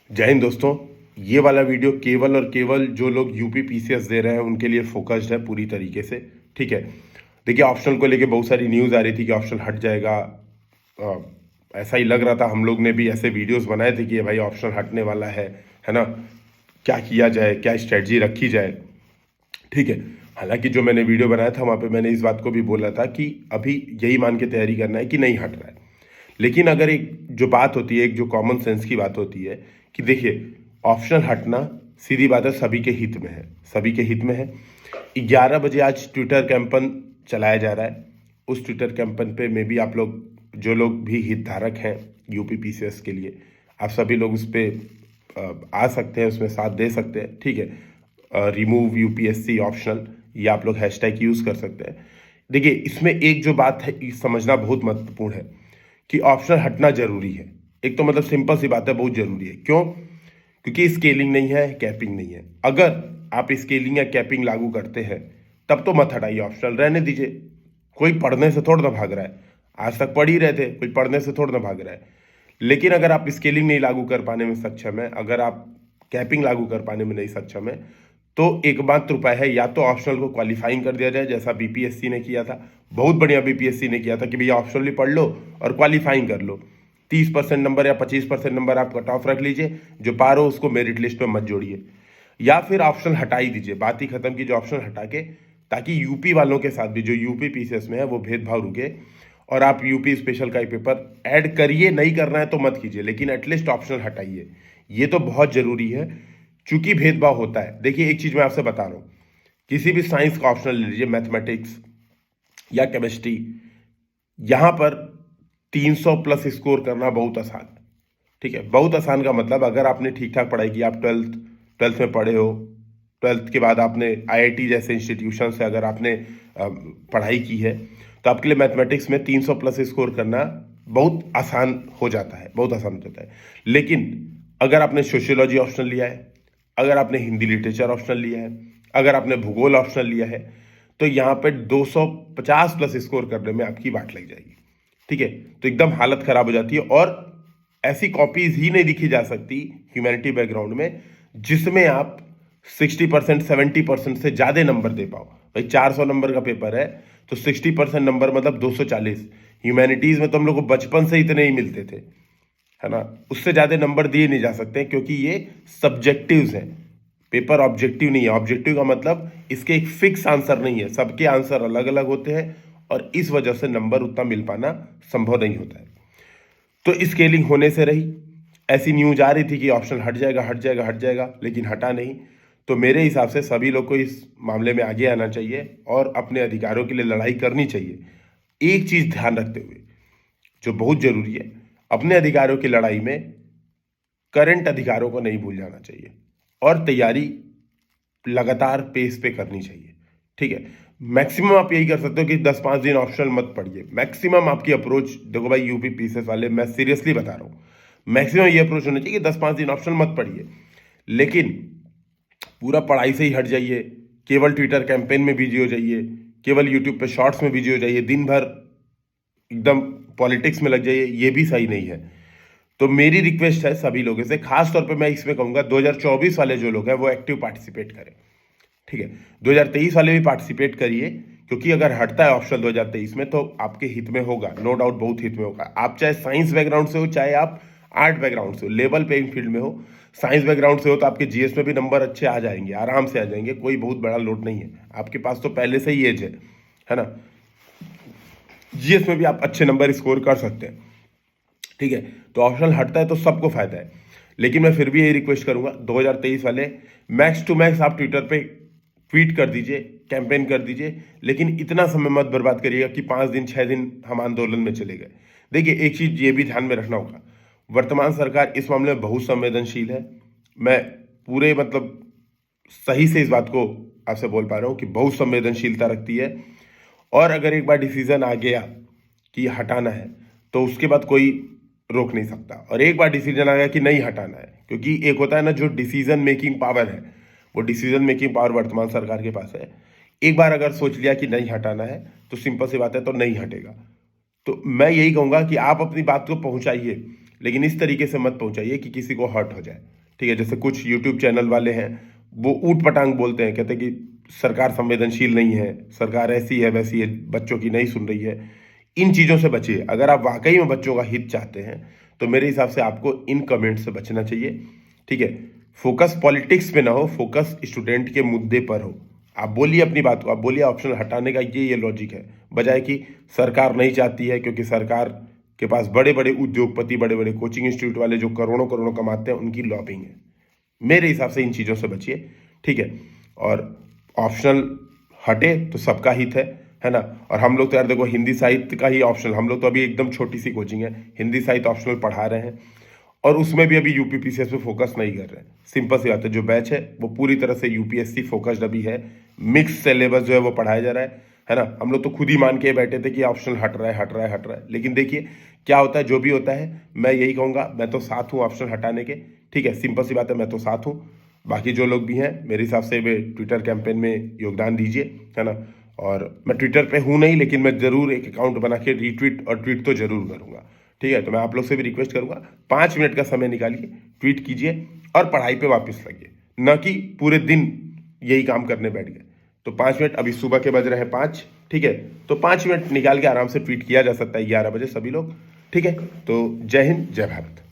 जय हिंद दोस्तों। ये वाला वीडियो केवल और केवल जो लोग यूपी पीसीएस दे रहे हैं उनके लिए फोकस्ड है पूरी तरीके से। ठीक है, देखिए ऑप्शनल को लेके बहुत सारी न्यूज़ आ रही थी कि ऑप्शनल हट जाएगा। अ, ऐसा ही लग रहा था, हम लोग ने भी ऐसे वीडियोस बनाए थे कि ये भाई ऑप्शनल हटने वाला है ना, क्या किया जाए, क्या स्ट्रेटजी रखी जाए। ठीक है, हालांकि जो मैंने वीडियो बनाया था वहाँ पे मैंने इस बात को भी बोला था कि अभी यही मान के तैयारी करना है कि नहीं हट रहा है। लेकिन अगर एक जो बात होती है, एक जो कॉमन सेंस की बात होती है कि देखिए ऑप्शनल हटना सीधी बात है सभी के हित में है, सभी के हित में है। 11 बजे आज ट्विटर कैंपन चलाया जा रहा है। उस ट्विटर कैंपन पे में भी आप लोग जो लोग भी हितधारक हैं यूपी पीसीएस के लिए, आप सभी लोग उस पर आ सकते हैं, उसमें साथ दे सकते हैं। ठीक है, रिमूव यूपीएससी ऑप्शनल, ये आप लोग हैशटैग यूज़ कर सकते हैं। देखिए इसमें एक जो बात है ये समझना बहुत महत्वपूर्ण है कि ऑप्शनल हटना जरूरी है। एक तो मतलब सिंपल सी बात है, बहुत जरूरी है। क्यों? क्योंकि स्केलिंग नहीं है, कैपिंग नहीं है। अगर आप स्केलिंग या कैपिंग लागू करते हैं तब तो मत हटाइए, ऑप्शनल रहने दीजिए। कोई पढ़ने से थोड़ा ना भाग रहा है, आज तक पढ़ ही रहे थे, कोई पढ़ने से थोड़ा ना भाग रहा है। लेकिन अगर आप स्केलिंग नहीं लागू कर पाने में सक्षम है, अगर आप कैपिंग लागू कर पाने में नहीं सक्षम है, तो एकमात्र उपाय है या तो ऑप्शनल को क्वालिफाइंग कर दिया जाए, जैसा बीपीएससी ने किया था। बहुत बढ़िया बीपीएससी ने किया था कि भैया ऑप्शनली पढ़ लो और क्वालिफाइंग कर लो। 30% नंबर या 25% नंबर आप कट ऑफ रख लीजिए, जो पार हो उसको मेरिट लिस्ट में मत जोड़िए। या फिर ऑप्शनल हटा ही दीजिए, बात ही खत्म कीजिए ऑप्शनल हटा के, ताकि यूपी वालों के साथ भी जो यूपी पीसीएस में है वो भेदभाव रुके। और आप यूपी स्पेशल का ही पेपर ऐड करिए, नहीं करना है तो मत कीजिए, लेकिन एटलीस्ट ऑप्शनल हटाइए। ये तो बहुत जरूरी है, चूंकि भेदभाव होता है। देखिए एक चीज मैं आपसे बता रहा हूं, किसी भी साइंस का ऑप्शनल ले लीजिए, मैथमेटिक्स या केमिस्ट्री, यहां पर 300 प्लस स्कोर करना बहुत आसान। ठीक है, बहुत आसान का मतलब अगर आपने ठीक ठाक पढ़ाई की, आप ट्वेल्थ ट्वेल्थ में पढ़े हो, ट्वेल्थ के बाद आपने आईआईटी जैसे इंस्टीट्यूशन से अगर आपने पढ़ाई की है, तो आपके लिए मैथमेटिक्स में 300 प्लस स्कोर करना बहुत आसान हो जाता है, बहुत आसान हो जाता है। लेकिन अगर आपने सोशियोलॉजी ऑप्शनल लिया है, अगर आपने हिंदी लिटरेचर ऑप्शनल लिया है, अगर आपने भूगोल ऑप्शनल लिया है, तो यहाँ पे 250 प्लस स्कोर करने में आपकी वाट लग जाएगी। ठीक है, तो एकदम हालत खराब हो जाती है। और ऐसी कॉपीज ही नहीं लिखी जा सकती ह्यूमैनिटी बैकग्राउंड में जिसमें आप 60% 70% से ज्यादा नंबर दे पाओ। भाई 400 नंबर का पेपर है तो 60% नंबर मतलब 240। ह्यूमैनिटीज में तो हम लोग को बचपन से इतने ही मिलते थे, है ना, उससे ज्यादा नंबर दिए नहीं जा सकते क्योंकि ये सब्जेक्टिव्स हैं। पेपर ऑब्जेक्टिव नहीं है। ऑब्जेक्टिव का मतलब इसके एक फिक्स आंसर नहीं है, सबके आंसर अलग अलग होते हैं और इस वजह से नंबर उतना मिल पाना संभव नहीं होता है। तो स्केलिंग होने से रही। ऐसी न्यूज आ रही थी कि ऑप्शन हट जाएगा हट जाएगा हट जाएगा, लेकिन हटा नहीं। तो मेरे हिसाब से सभी लोग को इस मामले में आगे आना चाहिए और अपने अधिकारों के लिए लड़ाई करनी चाहिए। एक चीज ध्यान रखते हुए जो बहुत जरूरी है, अपने अधिकारों की लड़ाई में करंट अधिकारों को नहीं भूल जाना चाहिए और तैयारी लगातार पेस पे करनी चाहिए। ठीक है, मैक्सिमम आप यही कर सकते हो कि 10-5 दिन ऑप्शनल मत पढ़िए। मैक्सिमम आपकी अप्रोच, देखो भाई यूपी पीसीएस वाले, मैं सीरियसली बता रहा हूँ, मैक्सिमम ये अप्रोच होना चाहिए कि 10-5 दिन ऑप्शनल मत पढ़िए। लेकिन पूरा पढ़ाई से ही हट जाइए, केवल ट्विटर कैंपेन में बिजी हो जाइए, केवल यूट्यूब पे शॉर्ट्स में बिजी हो जाइए, दिन भर एकदम पॉलिटिक्स में लग जाइए, ये भी सही नहीं है। तो मेरी रिक्वेस्ट है सभी लोगों से, खास तौर पे मैं इसमें कहूंगा 2024 वाले जो लोग हैं वो एक्टिव पार्टिसिपेट करें। ठीक है, 2023 वाले भी पार्टिसिपेट करिए, क्योंकि अगर हटता है ऑप्शन 2023 में तो आपके हित में होगा, नो डाउट बहुत हित में होगा। आप चाहे साइंस बैकग्राउंड से हो, चाहे आप आर्ट बैकग्राउंड से हो, लेवल प्लेइंग फील्ड में हो। साइंस बैकग्राउंड से हो तो आपके जीएस में भी नंबर अच्छे आ जाएंगे, आराम से आ जाएंगे, कोई बहुत बड़ा लोड नहीं है। आपके पास तो पहले से ही एज है ना, जीएस में भी आप अच्छे नंबर स्कोर कर सकते हैं। ठीक है, तो ऑप्शनल हटता है तो सबको फायदा है। लेकिन मैं फिर भी यही रिक्वेस्ट करूंगा 2023 वाले, मैक्स टू मैक्स आप ट्विटर पे ट्वीट कर दीजिए, कैंपेन कर दीजिए, लेकिन इतना समय मत बर्बाद करिएगा कि 5 दिन 6 दिन हम आंदोलन में चले गए। देखिए एक चीज ये भी ध्यान में रखना होगा, वर्तमान सरकार इस मामले में बहुत संवेदनशील है। मैं पूरे मतलब सही से इस बात को आपसे बोल पा रहा हूँ कि बहुत संवेदनशीलता रखती है। और अगर एक बार डिसीजन आ गया कि हटाना है तो उसके बाद कोई रोक नहीं सकता। और एक बार डिसीजन आ गया कि नहीं हटाना है, क्योंकि एक होता है ना जो डिसीजन मेकिंग पावर है, वो डिसीजन मेकिंग पावर वर्तमान सरकार के पास है। एक बार अगर सोच लिया कि नहीं हटाना है तो सिंपल सी बात है, तो नहीं हटेगा। तो मैं यही कहूंगा कि आप अपनी बात को पहुंचाइए, लेकिन इस तरीके से मत पहुंचाइए कि किसी को हर्ट हो जाए। ठीक है। जैसे कुछ यूट्यूब चैनल वाले हैं वो ऊट पटांग बोलते हैं, कहते हैं कि सरकार संवेदनशील नहीं है, सरकार ऐसी है वैसी है, बच्चों की नहीं सुन रही है। इन चीज़ों से बचिए। अगर आप वाकई में बच्चों का हित चाहते हैं तो मेरे हिसाब से आपको इन कमेंट से बचना चाहिए, ठीक है। फोकस पॉलिटिक्स पे ना हो, फोकस स्टूडेंट के मुद्दे पर हो। आप बोलिए अपनी बात को, आप बोलिए ऑप्शनल हटाने का ये लॉजिक है, बजाय कि सरकार नहीं चाहती है क्योंकि सरकार के पास बड़े बड़े उद्योगपति, बड़े बड़े कोचिंग इंस्टीट्यूट वाले जो करोड़ों करोड़ों कमाते हैं, उनकी लॉबिंग है। मेरे हिसाब से इन चीज़ों से बचिए, ठीक है। और ऑप्शनल हटे तो सबका हित है ना। और हम लोग तो यार देखो हिंदी साहित्य का ही ऑप्शनल, हम लोग तो अभी एकदम छोटी सी कोचिंग है, हिंदी साहित्य ऑप्शनल पढ़ा रहे हैं और उसमें भी अभी यूपी पीसीएस पे फोकस नहीं कर रहे हैं। सिंपल सी बात है, जो बैच है वो पूरी तरह से यूपीएससी फोकस्ड अभी है। मिक्स सिलेबस जो है वो पढ़ाया जा रहा है ना। हम लोग तो खुद ही मान के बैठे थे कि ऑप्शनल हट रहा है हट रहा है हट रहा है, लेकिन देखिए क्या होता है। जो भी होता है मैं यही कहूँगा, मैं तो साथ हूँ ऑप्शनल हटाने के, ठीक है। सिंपल सी बात है, मैं तो साथ हूँ। बाकी जो लोग भी हैं मेरे हिसाब से वे ट्विटर कैंपेन में योगदान दीजिए, है ना। और मैं ट्विटर पे हूँ नहीं, लेकिन मैं ज़रूर एक अकाउंट बना के रीट्वीट और ट्वीट तो ज़रूर करूँगा, ठीक है। तो मैं आप लोग से भी रिक्वेस्ट करूँगा 5 मिनट का समय निकालिए, ट्वीट कीजिए और पढ़ाई पे वापस लगिए, न कि पूरे दिन यही काम करने बैठ गए। तो 5 मिनट, अभी सुबह के बज रहे हैं 5, ठीक है। तो 5 मिनट निकाल के आराम से ट्वीट किया जा सकता है 11 बजे सभी लोग, ठीक है। तो जय हिंद, जय भारत।